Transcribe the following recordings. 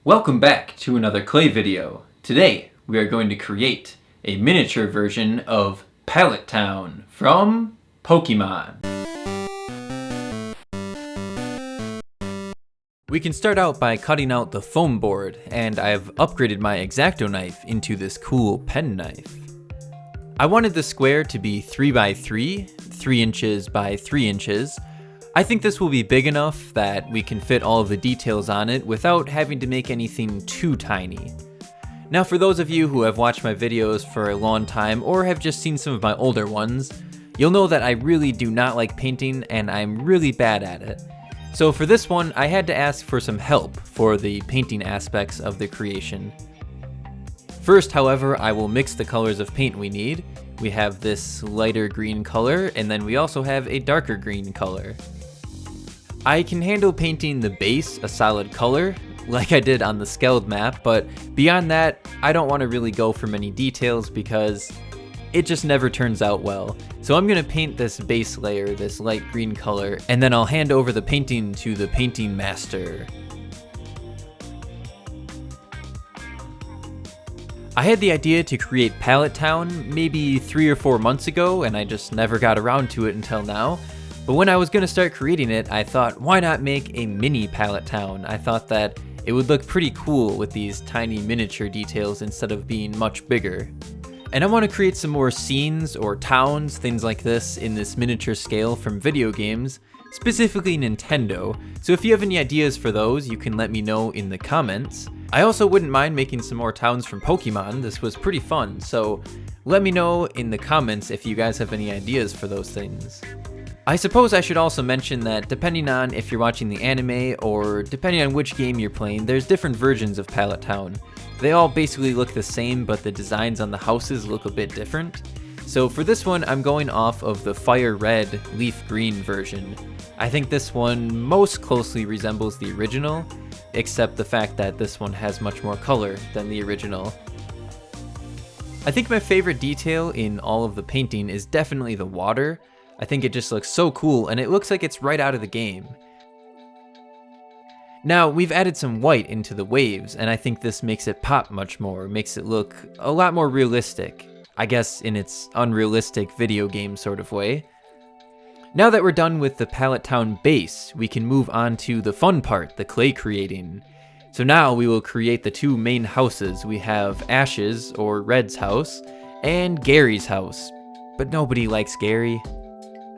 Welcome back to another clay video. Today we are going to create a miniature version of Pallet Town from Pokemon. We can start out by cutting out the foam board, and I've upgraded my X-Acto knife into this cool pen knife. I wanted the square to be 3x3, 3 inches by 3 inches. I think this will be big enough that we can fit all of the details on it without having to make anything too tiny. Now for those of you who have watched my videos for a long time or have just seen some of my older ones, you'll know that I really do not like painting and I'm really bad at it. So for this one, I had to ask for some help for the painting aspects of the creation. First, however, I will mix the colors of paint we need. We have this lighter green color, and then we also have a darker green color. I can handle painting the base a solid color, like I did on the Skeld map, but beyond that, I don't want to really go for many details because it just never turns out well. So I'm going to paint this base layer, this light green color, and then I'll hand over the painting to the painting master. I had the idea to create Pallet Town maybe 3 or 4 months ago, and I just never got around to it until now. But when I was going to start creating it, I thought, why not make a mini Pallet Town? I thought that it would look pretty cool with these tiny miniature details instead of being much bigger. And I want to create some more scenes or towns, things like this, in this miniature scale from video games, specifically Nintendo. So if you have any ideas for those, you can let me know in the comments. I also wouldn't mind making some more towns from Pokemon. This was pretty fun, so let me know in the comments if you guys have any ideas for those things. I suppose I should also mention that depending on if you're watching the anime or depending on which game you're playing, there's different versions of Pallet Town. They all basically look the same, but the designs on the houses look a bit different. So for this one, I'm going off of the fire red, leaf green version. I think this one most closely resembles the original, except the fact that this one has much more color than the original. I think my favorite detail in all of the painting is definitely the water. I think it just looks so cool, and it looks like it's right out of the game. Now, we've added some white into the waves, and I think this makes it pop much more, makes it look a lot more realistic. I guess in its unrealistic video game sort of way. Now that we're done with the Pallet Town base, we can move on to the fun part, the clay creating. So now we will create the 2 main houses. We have Ash's, or Red's house, and Gary's house. But nobody likes Gary.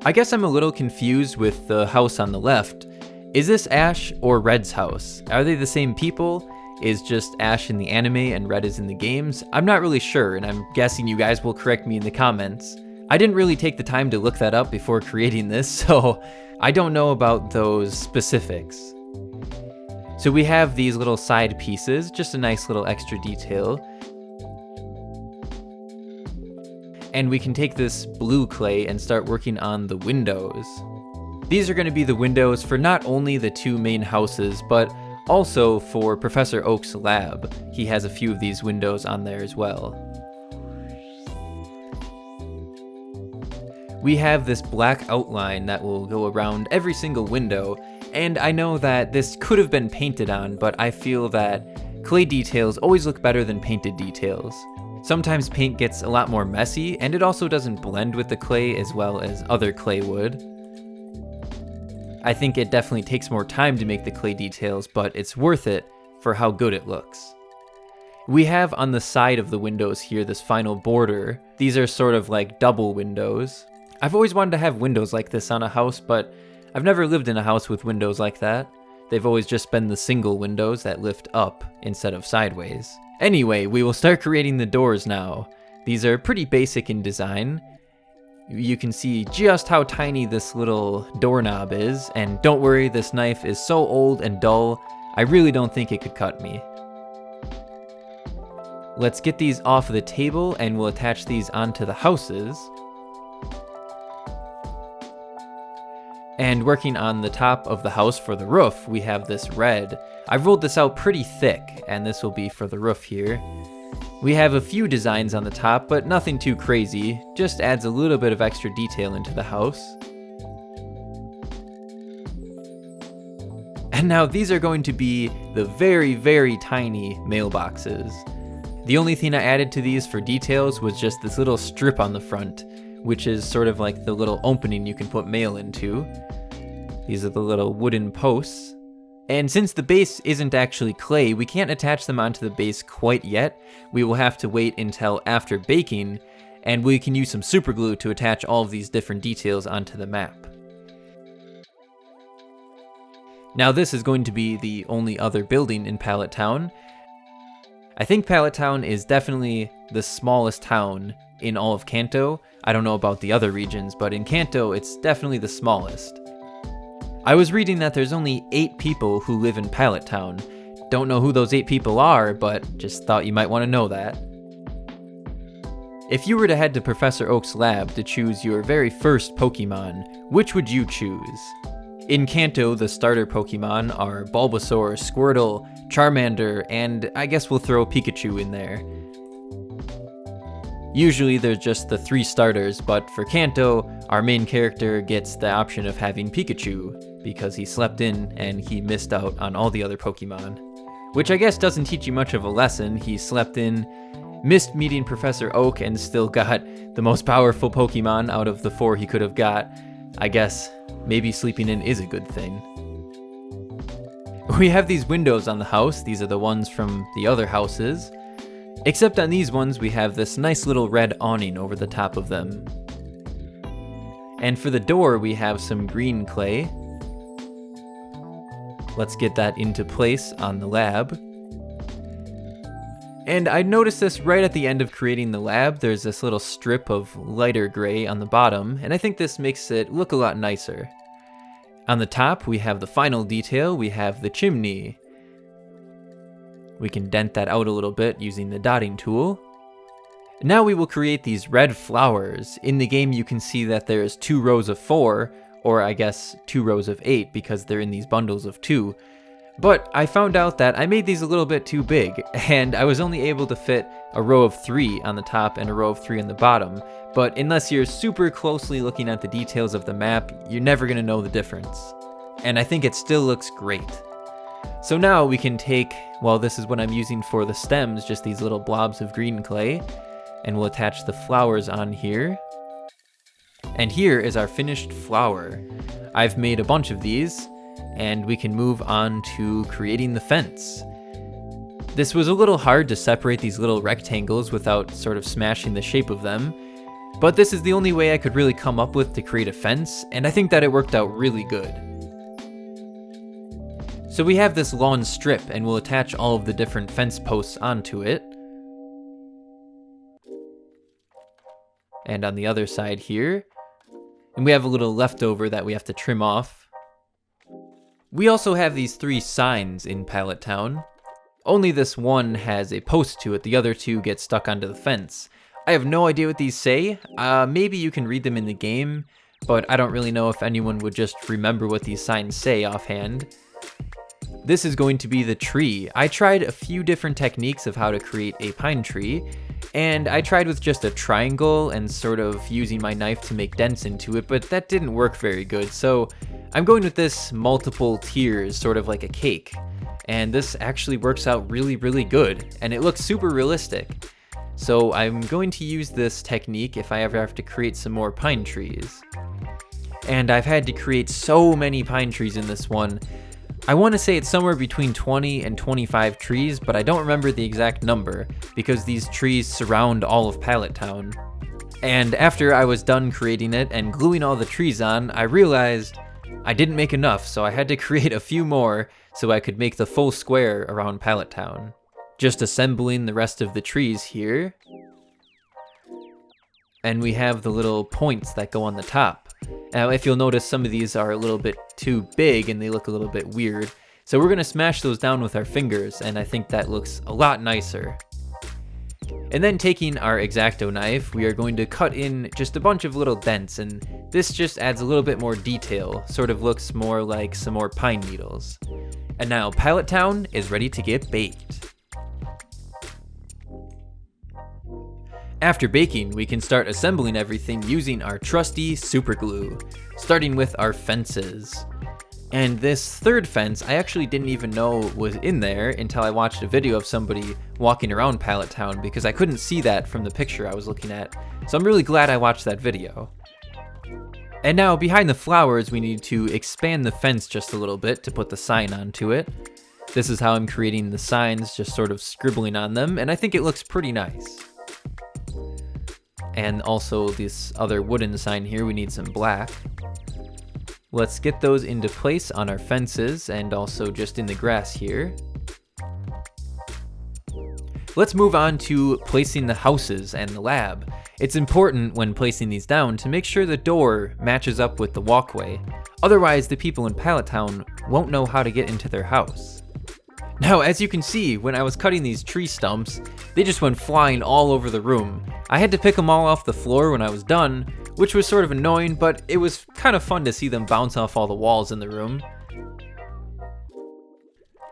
I guess I'm a little confused with the house on the left. Is this Ash or Red's house? Are they the same people? Is just Ash in the anime and Red is in the games? I'm not really sure, and I'm guessing you guys will correct me in the comments. I didn't really take the time to look that up before creating this, so I don't know about those specifics. So we have these little side pieces, just a nice little extra detail. And we can take this blue clay and start working on the windows. These are going to be the windows for not only the 2 main houses, but also for Professor Oak's lab. He has a few of these windows on there as well. We have this black outline that will go around every single window, and I know that this could have been painted on, but I feel that clay details always look better than painted details. Sometimes paint gets a lot more messy, and it also doesn't blend with the clay as well as other clay would. I think it definitely takes more time to make the clay details, but it's worth it for how good it looks. We have on the side of the windows here this final border. These are sort of like double windows. I've always wanted to have windows like this on a house, but I've never lived in a house with windows like that. They've always just been the single windows that lift up instead of sideways. Anyway, we will start creating the doors now. These are pretty basic in design. You can see just how tiny this little doorknob is, and don't worry, this knife is so old and dull, I really don't think it could cut me. Let's get these off the table and we'll attach these onto the houses. And working on the top of the house for the roof, we have this red. I've rolled this out pretty thick, and this will be for the roof here. We have a few designs on the top, but nothing too crazy, just adds a little bit of extra detail into the house. And now these are going to be the very, very tiny mailboxes. The only thing I added to these for details was just this little strip on the front, which is sort of like the little opening you can put mail into. These are the little wooden posts. And since the base isn't actually clay, we can't attach them onto the base quite yet. We will have to wait until after baking, and we can use some super glue to attach all of these different details onto the map. Now this is going to be the only other building in Pallet Town. I think Pallet Town is definitely the smallest town in all of Kanto. I don't know about the other regions, but in Kanto it's definitely the smallest. I was reading that there's only 8 people who live in Pallet Town. Don't know who those 8 people are, but just thought you might want to know that. If you were to head to Professor Oak's lab to choose your very first Pokemon, which would you choose? In Kanto, the starter Pokemon are Bulbasaur, Squirtle, Charmander, and I guess we'll throw Pikachu in there. Usually there's just the 3 starters, but for Kanto, our main character gets the option of having Pikachu, because he slept in and he missed out on all the other Pokemon. Which I guess doesn't teach you much of a lesson. He slept in, missed meeting Professor Oak, and still got the most powerful Pokemon out of the 4 he could have got. I guess maybe sleeping in is a good thing. We have these windows on the house. These are the ones from the other houses. Except on these ones, we have this nice little red awning over the top of them. And for the door, we have some green clay. Let's get that into place on the lab. And I noticed this right at the end of creating the lab. There's this little strip of lighter gray on the bottom, and I think this makes it look a lot nicer. On the top, we have the final detail. We have the chimney. We can dent that out a little bit using the dotting tool. Now we will create these red flowers. In the game, you can see that there's 2 rows of 4, or I guess 2 rows of 8 because they're in these bundles of 2. But I found out that I made these a little bit too big, and I was only able to fit a row of 3 on the top and a row of 3 on the bottom. But unless you're super closely looking at the details of the map, you're never going to know the difference. And I think it still looks great. So now we can take, well, this is what I'm using for the stems, just these little blobs of green clay, and we'll attach the flowers on here. And here is our finished flower. I've made a bunch of these, and we can move on to creating the fence. This was a little hard to separate these little rectangles without sort of smashing the shape of them, but this is the only way I could really come up with to create a fence, and I think that it worked out really good. So we have this lawn strip, and we'll attach all of the different fence posts onto it. And on the other side here. And we have a little leftover that we have to trim off. We also have these 3 signs in Pallet Town. Only this one has a post to it, the other 2 get stuck onto the fence. I have no idea what these say. Maybe you can read them in the game, but I don't really know if anyone would just remember what these signs say offhand. This is going to be the tree. I tried a few different techniques of how to create a pine tree, and I tried with just a triangle and sort of using my knife to make dents into it, but that didn't work very good, so I'm going with this multiple tiers, sort of like a cake. And this actually works out really, really good, and it looks super realistic. So I'm going to use this technique if I ever have to create some more pine trees. And I've had to create so many pine trees in this one. I want to say it's somewhere between 20 and 25 trees, but I don't remember the exact number because these trees surround all of Pallet Town. And after I was done creating it and gluing all the trees on, I realized I didn't make enough, so I had to create a few more so I could make the full square around Pallet Town. Just assembling the rest of the trees here. And we have the little points that go on the top. Now, if you'll notice, some of these are a little bit too big and they look a little bit weird. So we're going to smash those down with our fingers, and I think that looks a lot nicer. And then taking our X-Acto knife, we are going to cut in just a bunch of little dents, and this just adds a little bit more detail, sort of looks more like some more pine needles. And now Pallet Town is ready to get baked. After baking, we can start assembling everything using our trusty super glue, starting with our fences. And this third fence, I actually didn't even know was in there until I watched a video of somebody walking around Pallet Town, because I couldn't see that from the picture I was looking at. So I'm really glad I watched that video. And now behind the flowers, we need to expand the fence just a little bit to put the sign onto it. This is how I'm creating the signs, just sort of scribbling on them, and I think it looks pretty nice. And also this other wooden sign here, we need some black. Let's get those into place on our fences and also just in the grass here. Let's move on to placing the houses and the lab. It's important when placing these down to make sure the door matches up with the walkway. Otherwise, the people in Pallet Town won't know how to get into their house. Now, as you can see, when I was cutting these tree stumps, they just went flying all over the room. I had to pick them all off the floor when I was done, which was sort of annoying, but it was kind of fun to see them bounce off all the walls in the room.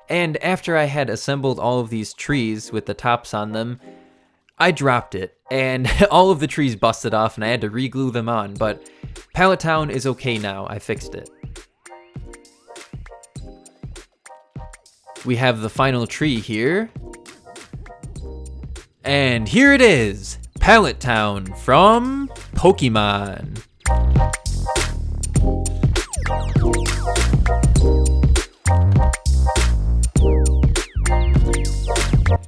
And after I had assembled all of these trees with the tops on them, I dropped it, and all of the trees busted off and I had to re-glue them on, but Pallet Town is okay now, I fixed it. We have the final tree here. And here it is, Pallet Town from Pokemon.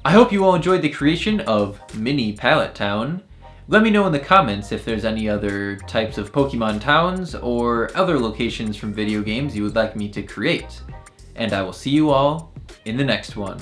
I hope you all enjoyed the creation of Mini Pallet Town. Let me know in the comments if there's any other types of Pokemon towns or other locations from video games you would like me to create. And I will see you all in the next one.